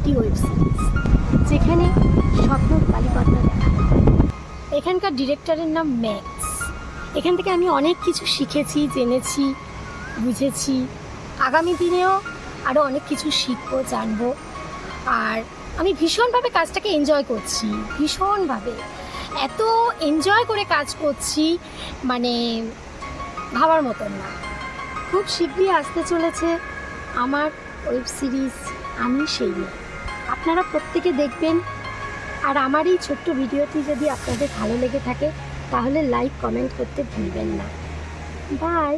একটি web series, যেখানে স্বপ্নর কালীপদ্মা দেখা হয়। এখানকার ডিরেক্টরের নাম ম্যাক্স। এখান থেকে আমি অনেক কিছু শিখেছি, জেনেছি, বুঝেছি। আগামী দিনেও আরও অনেক কিছু শিখবো, জানবো। আর আমি ভীষণভাবে কাজটাকে এনজয় করছি, ভীষণভাবে এত এনজয় করে কাজ করছি, মানে ভাবার মতন না। খুব শীঘ্রই আসতে চলেছে আমার ওয়েব সিরিজ আমি সেই মেয়ে। আপনারা প্রত্যেকে দেখবেন। আর আমার এই ছোট্ট ভিডিওটি যদি আপনাদের ভালো লেগে থাকে তাহলে লাইক কমেন্ট করতে ভুলবেন না। বাই।